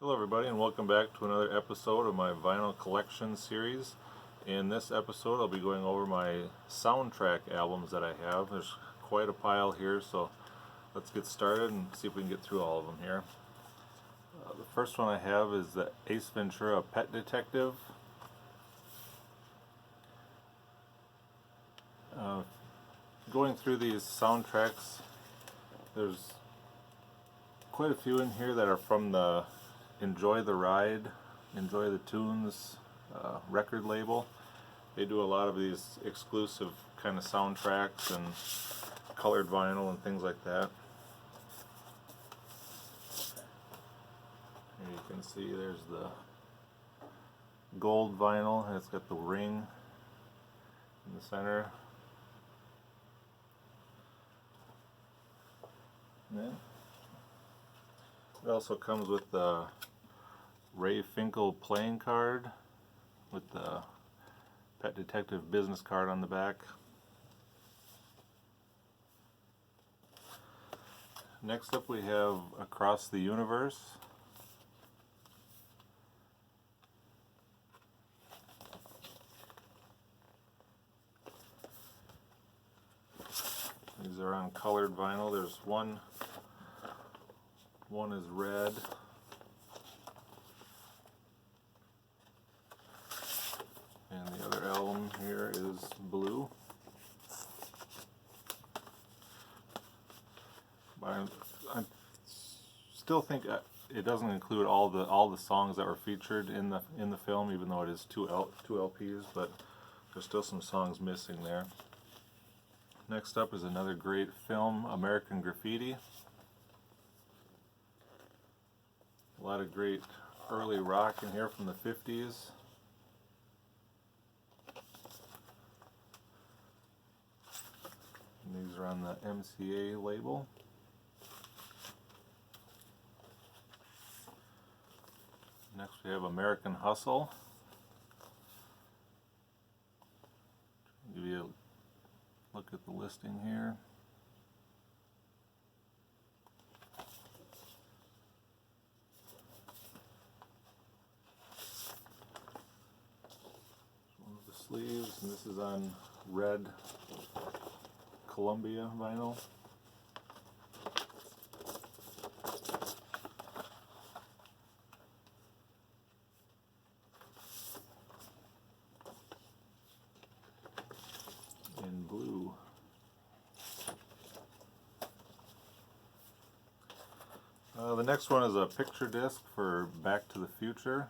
Hello everybody and welcome back to another episode of my vinyl collection series. In this episode I'll be going over my soundtrack albums that I have. There's quite a pile here, so let's get started and see if we can get through all of them here. The first one I have is the Ace Ventura Pet Detective. Going through these soundtracks, there's quite a few in here that are from the Enjoy the Ride, Enjoy the Tunes record label. They do a lot of these exclusive kind of soundtracks and colored vinyl and things like that. Here you can see there's the gold vinyl, and it's got the ring in the center. Yeah. It also comes with the Ray Finkle playing card with the Pet Detective business card on the back. Next up we have Across the Universe. These are on colored vinyl. There's one is red, and the other album here is blue. I still think it doesn't include all the songs that were featured in the film, even though it is two LPs, but there's still some songs missing there. Next up is another great film, American Graffiti. A lot of great early rock in here from the 50s. And these are on the MCA label. Next we have American Hustle. Give you a look at the listing here. Sleeves, and this is on red Columbia vinyl. In blue. The next one is a picture disc for Back to the Future.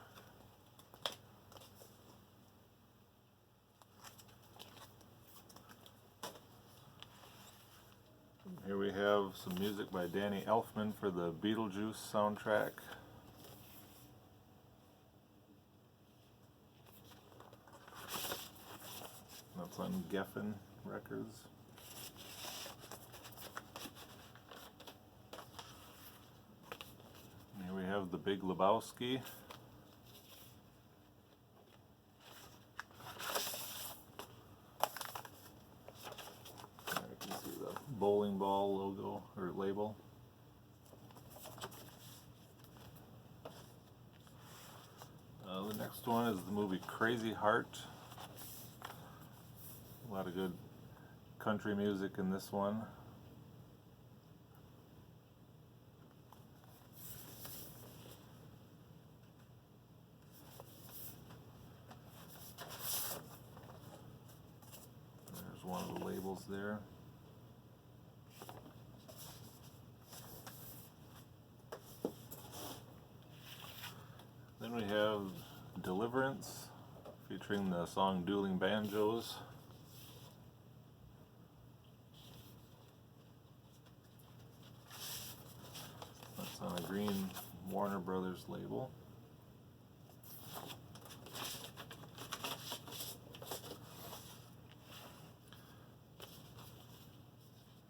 Here we have some music by Danny Elfman for the Beetlejuice soundtrack. That's on Geffen Records. Here we have The Big Lebowski. Bowling ball logo or label. The next one is the movie Crazy Heart. A lot of good country music in this one. There's one of the labels there. Then we have Deliverance, featuring the song Dueling Banjos. That's on a green Warner Brothers label.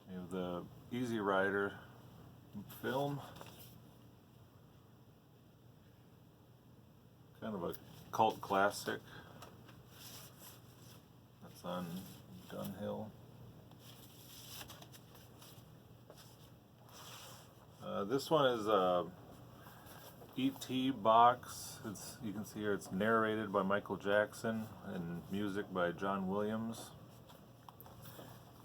We have the Easy Rider film. Kind of a cult classic. That's on Dunhill. This one is E.T. box. You can see here it's narrated by Michael Jackson and music by John Williams.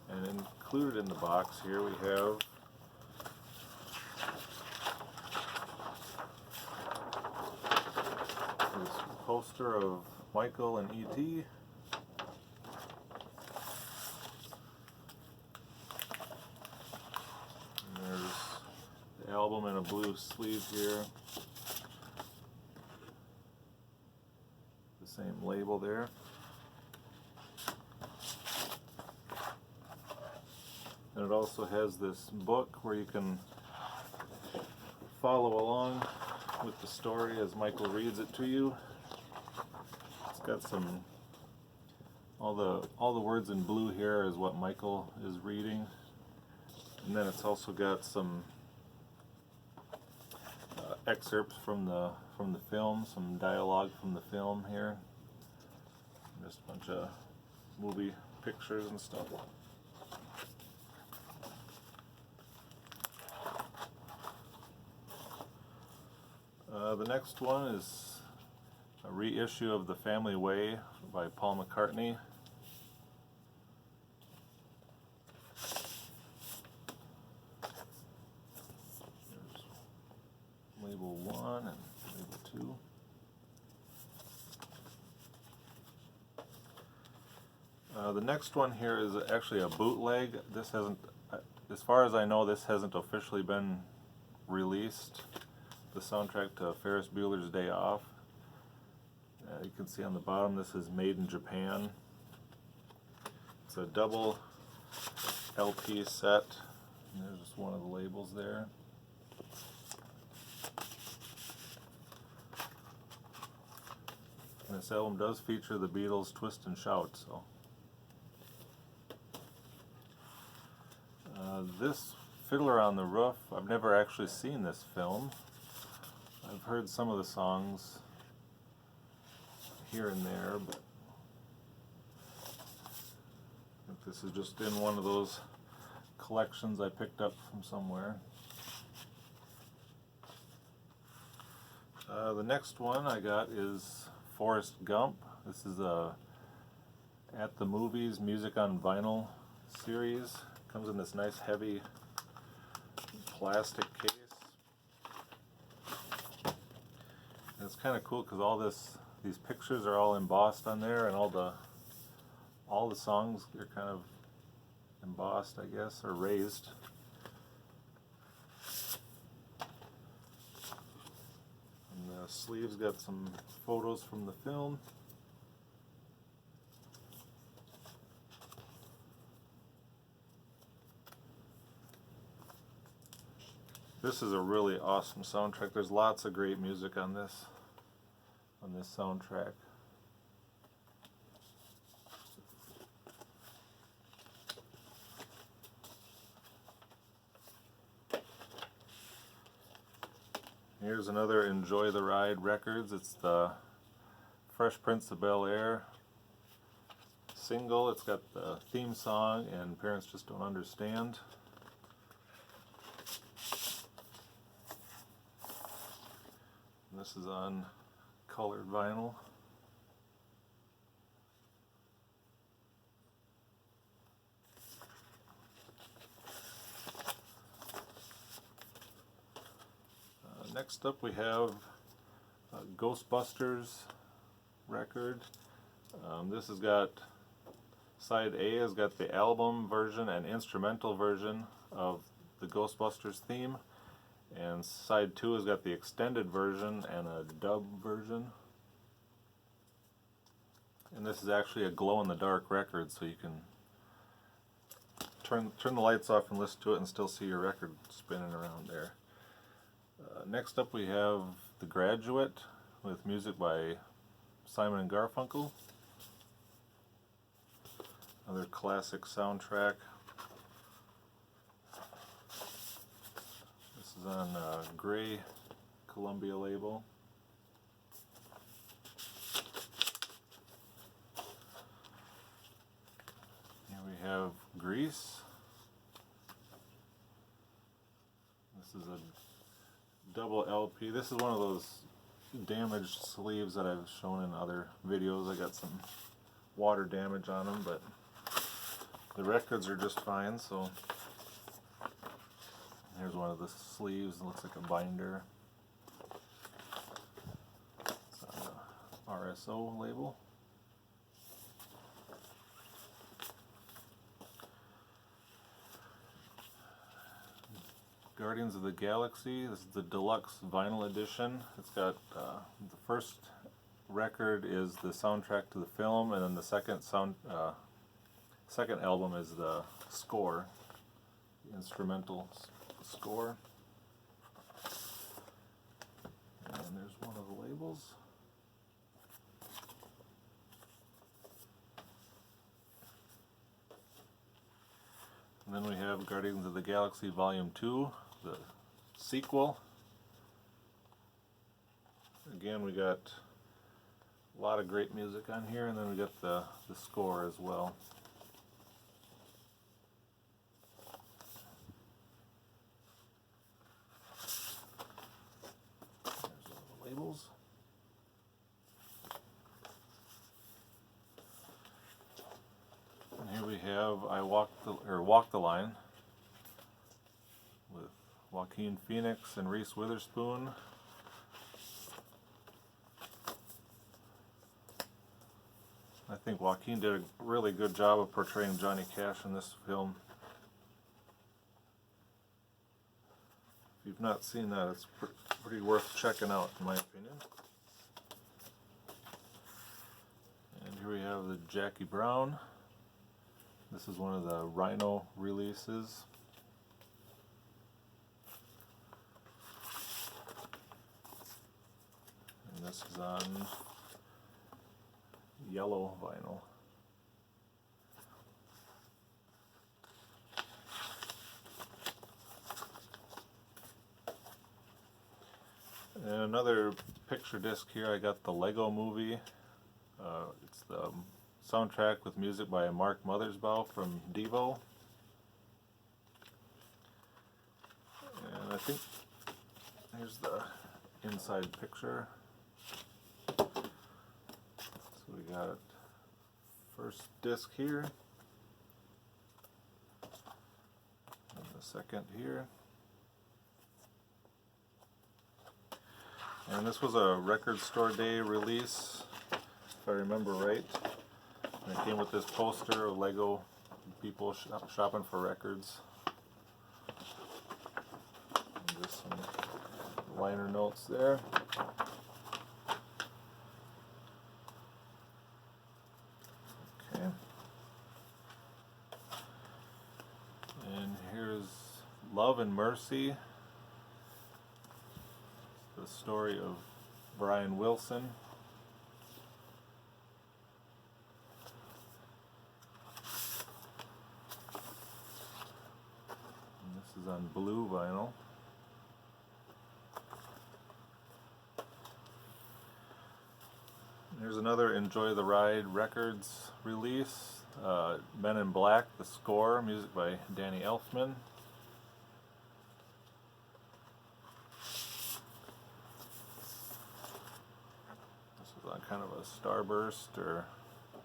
And included in the box here we have this poster of Michael and E.T. And there's the album in a blue sleeve here. The same label there. And it also has this book where you can follow along with the story as Michael reads it to you. It's got all the words in blue here is what Michael is reading, and then it's also got some excerpts from the film, some dialogue from the film here, just a bunch of movie pictures and stuff. The next one is a reissue of The Family Way by Paul McCartney. There's label 1 and label 2. The next one here is actually a bootleg. This hasn't, as far as I know, this hasn't officially been released. The soundtrack to Ferris Bueller's Day Off. You can see on the bottom this is made in Japan. It's a double LP set. And there's just one of the labels there. And this album does feature the Beatles' Twist and Shout. So this Fiddler on the Roof, I've never actually seen this film. I've heard some of the songs here and there, but I think this is just in one of those collections I picked up from somewhere. The next one I got is Forrest Gump. This is a At the Movies Music on Vinyl series. Comes in this nice heavy plastic case. And it's kind of cool because all these pictures are all embossed on there, and all the songs are kind of embossed, I guess, or raised. And the sleeves got some photos from the film. This is a really awesome soundtrack. There's lots of great music on this soundtrack. Here's another Enjoy the Ride Records. It's the Fresh Prince of Bel-Air single. It's got the theme song and Parents Just Don't Understand. And this is on colored vinyl. Next up we have a Ghostbusters record. This has got, side A has got the album version and instrumental version of the Ghostbusters theme, and side 2 has got the extended version and a dub version. And this is actually a glow-in-the-dark record, so you can turn the lights off and listen to it and still see your record spinning around there. Next up we have The Graduate with music by Simon and Garfunkel. Another classic soundtrack. This is on a gray Columbia label. Here we have Grease. This is a double LP. This is one of those damaged sleeves that I've shown in other videos. I got some water damage on them, but the records are just fine. So here's one of the sleeves. It looks like a binder. It's on the RSO label. Guardians of the Galaxy. This is the deluxe vinyl edition. It's got the first record is the soundtrack to the film, and then the second album is the score, the instrumental score. And there's one of the labels. And then we have Guardians of the Galaxy Volume 2, the sequel. Again, we got a lot of great music on here, and then we got the score as well. There's all the labels. And here we have Walk the Line with Joaquin Phoenix and Reese Witherspoon. I think Joaquin did a really good job of portraying Johnny Cash in this film. If you've not seen that, it's pretty worth checking out, in my opinion. And here we have the Jackie Brown. This is one of the Rhino releases. And this is on yellow vinyl. And another picture disc here, I got the Lego Movie. It's the soundtrack with music by Mark Mothersbaugh from Devo. And I think here's the inside picture. So we got first disc here, and the second here. And this was a Record Store Day release, if I remember right. And it came with this poster of Lego people shopping for records. And just some liner notes there. Okay. And here's Love and Mercy, the story of Brian Wilson. This is on blue vinyl. Here's another Enjoy the Ride Records release. Men in Black, the score, music by Danny Elfman. This is on kind of a starburst, or I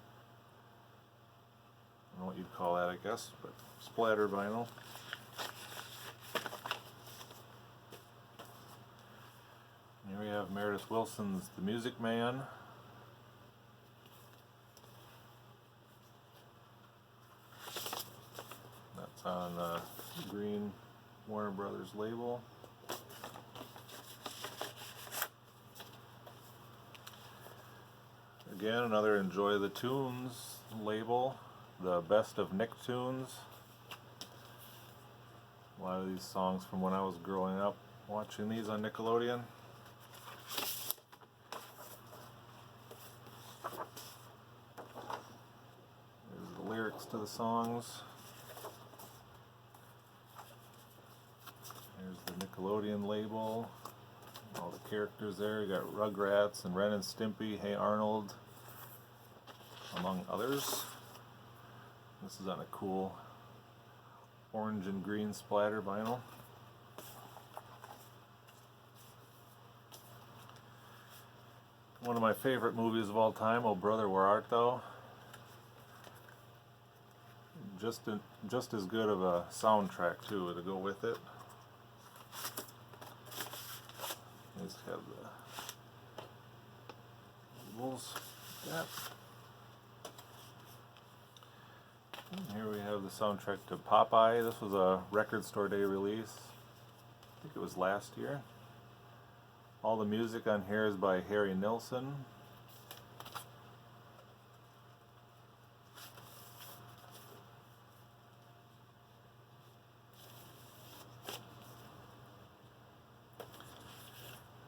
don't know what you'd call that, I guess, but splatter vinyl. Here we have Meredith Willson's The Music Man. That's on the green Warner Brothers label. Again, another Enjoy the Tunes label, the Best of Nicktoons. A lot of these songs from when I was growing up watching these on Nickelodeon. There's the lyrics to the songs. Here's the Nickelodeon label. All the characters there. You got Rugrats and Ren and Stimpy, Hey Arnold, among others. This is on a cool orange and green splatter vinyl. One of my favorite movies of all time, Oh Brother, Where Art Thou? Just as good of a soundtrack too to go with it. These have the labels. Yep. And here we have the soundtrack to Popeye. This was a Record Store Day release. I think it was last year. All the music on here is by Harry Nilsson.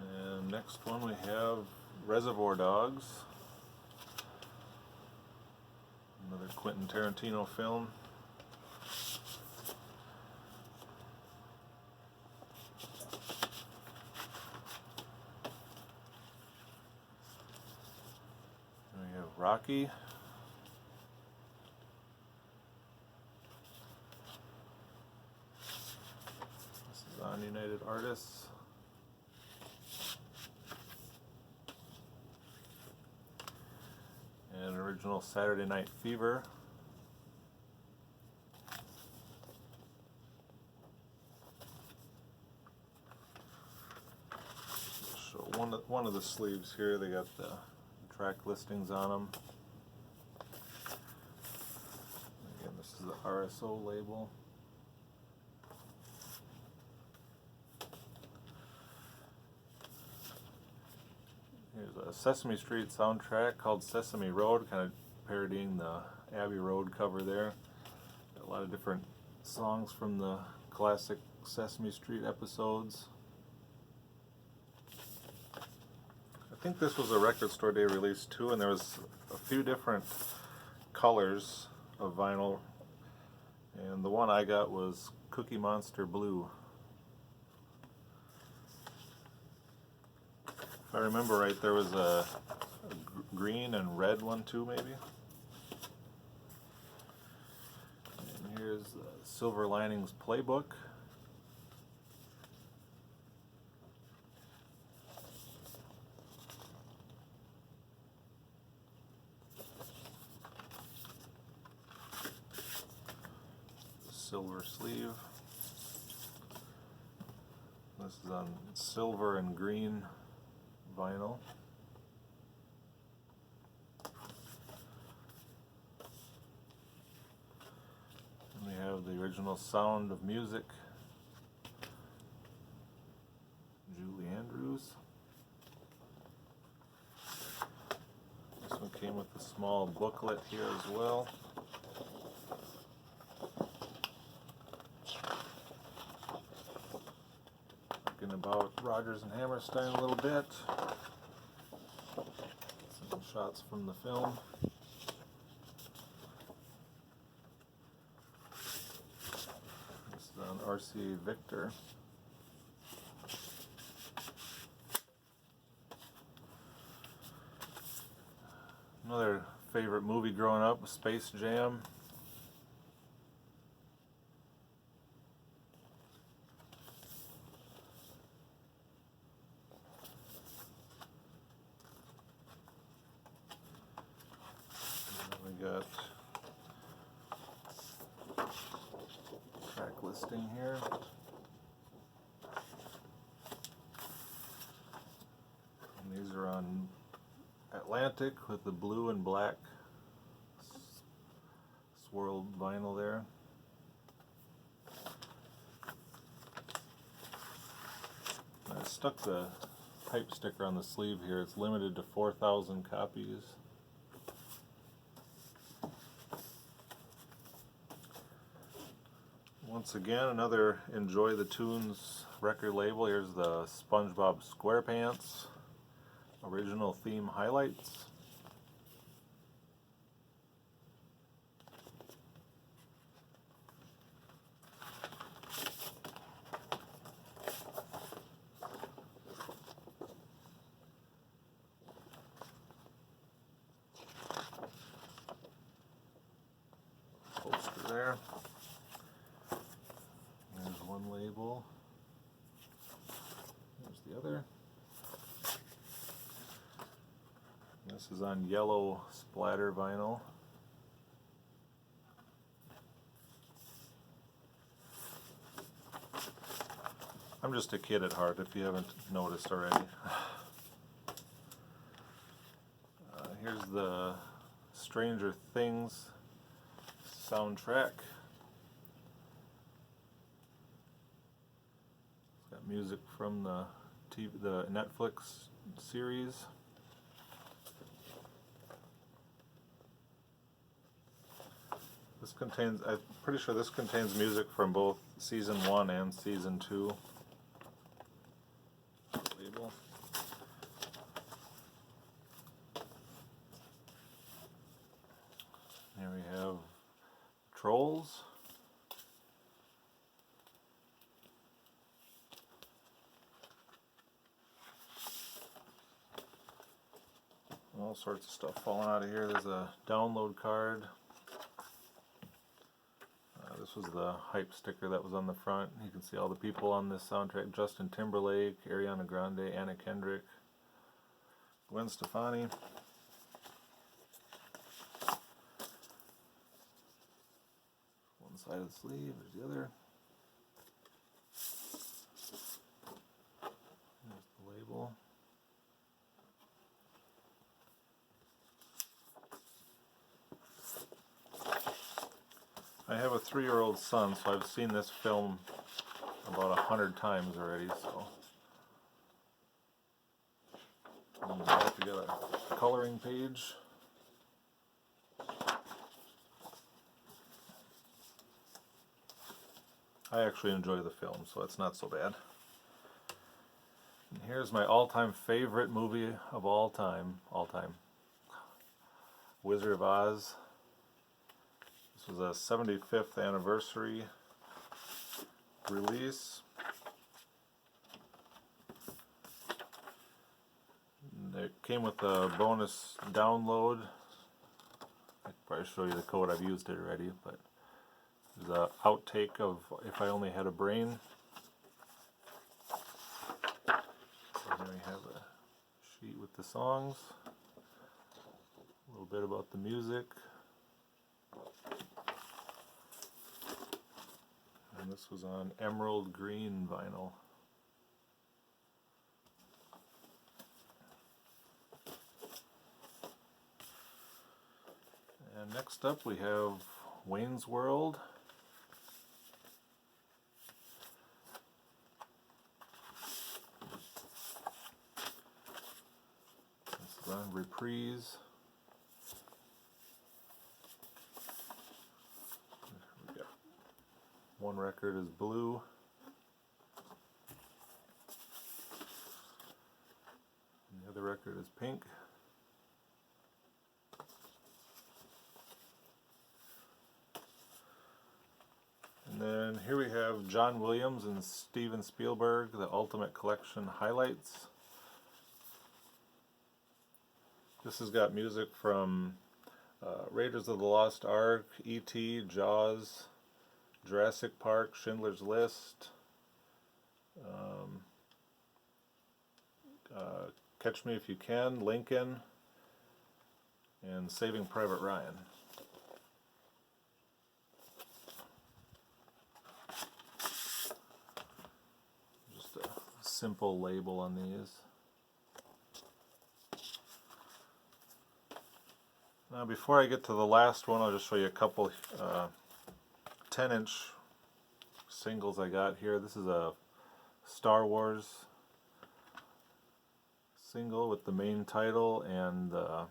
And next one we have Reservoir Dogs. Another Quentin Tarantino film. We have Rocky. This is on United Artists. And original Saturday Night Fever. So one of the sleeves here, they got the track listings on them. Again, this is the RSO label. Here's a Sesame Street soundtrack called Sesame Road, kind of parodying the Abbey Road cover there. Got a lot of different songs from the classic Sesame Street episodes. I think this was a Record Store Day release too, and there was a few different colors of vinyl, and the one I got was Cookie Monster Blue. If I remember right, there was a green and red one too, maybe. And here's the Silver Linings Playbook. Silver sleeve. This is on silver and green vinyl. And we have the original Sound of Music, Julie Andrews. This one came with a small booklet here as well. Talking about Rodgers and Hammerstein a little bit. Some shots from the film. This is on RCA Victor. Another favorite movie growing up was Space Jam. We got track listing here. And these are on Atlantic with the blue and black swirled vinyl there. I stuck the type sticker on the sleeve here. It's limited to 4,000 copies. Once again, another Enjoy the Tunes record label. Here's the SpongeBob SquarePants original theme highlights. Poster there. There's one label. There's the other. This is on yellow splatter vinyl. I'm just a kid at heart, if you haven't noticed already. Here's the Stranger Things soundtrack. It's got music from the Netflix series. This contains, I'm pretty sure this contains music from both season 1 and season 2. Label. Here we have Trolls. All sorts of stuff falling out of here. There's a download card. This was the hype sticker that was on the front. You can see all the people on this soundtrack: Justin Timberlake, Ariana Grande, Anna Kendrick, Gwen Stefani. One side of the sleeve, there's the other. There's the label. I have a 3-year-old son, so I've seen this film about 100 times already, so. And back we got a coloring page. I actually enjoy the film, so it's not so bad. And here's my all-time favorite movie of all time. Wizard of Oz. This was a 75th anniversary release. And it came with a bonus download. I could probably show you the code, I've used it already, but there's an outtake of If I Only Had a Brain. And then we have a sheet with the songs, a little bit about the music. And this was on emerald green vinyl. And next up we have Wayne's World. This is on Reprise. One record is blue. And the other record is pink. And then here we have John Williams and Steven Spielberg, The Ultimate Collection Highlights. This has got music from Raiders of the Lost Ark, E.T., Jaws, Jurassic Park, Schindler's List, Catch Me If You Can, Lincoln, and Saving Private Ryan. Just a simple label on these. Now before I get to the last one, I'll just show you a couple 10-inch singles I got here. This is a Star Wars single with the main title and the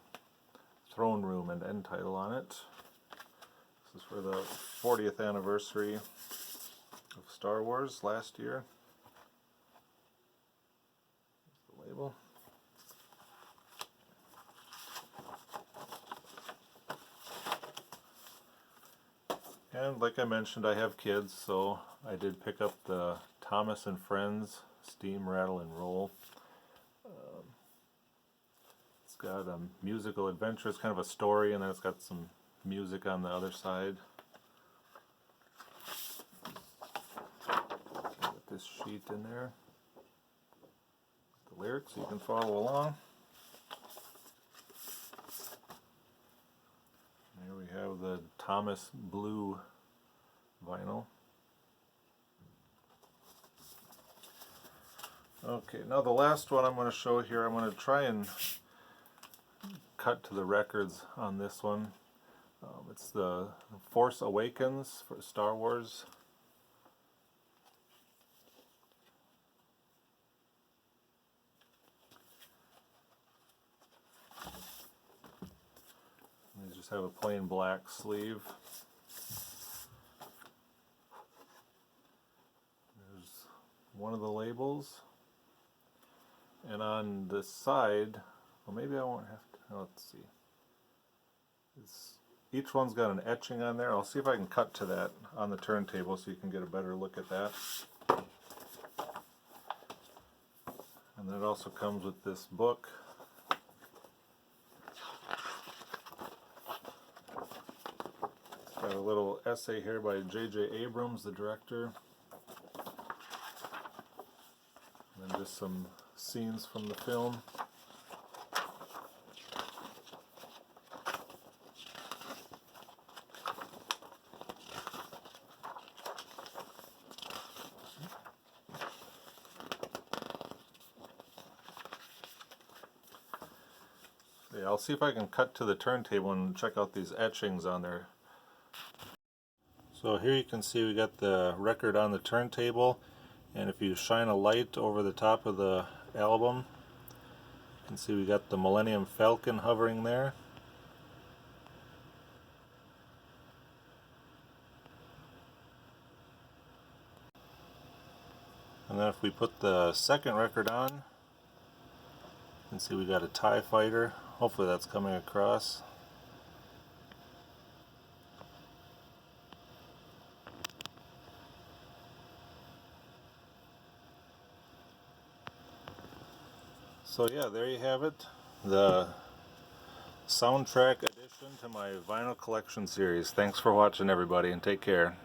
throne room and end title on it. This is for the 40th anniversary of Star Wars last year. Here's the label. And like I mentioned, I have kids, so I did pick up the Thomas and Friends Steam, Rattle, and Roll. It's got a musical adventure. It's kind of a story, and then it's got some music on the other side. Got this sheet in there. The lyrics, so you can follow along. have the Thomas Blue vinyl. Okay, now the last one I'm going to show here, I'm going to try and cut to the records on this one. It's the Force Awakens for Star Wars. They just have a plain black sleeve. There's one of the labels. And on the side, well, maybe I won't have to, let's see. Each one's got an etching on there. I'll see if I can cut to that on the turntable so you can get a better look at that. And then it also comes with this book. It's got a little essay here by J.J. Abrams, the director. And then just some scenes from the film. Yeah, I'll see if I can cut to the turntable and check out these etchings on there. So here you can see we got the record on the turntable, and if you shine a light over the top of the album, you can see we got the Millennium Falcon hovering there. And then if we put the second record on, you can see we got a TIE fighter. Hopefully that's coming across. So yeah, there you have it. The soundtrack addition to my vinyl collection series. Thanks for watching, everybody, and take care.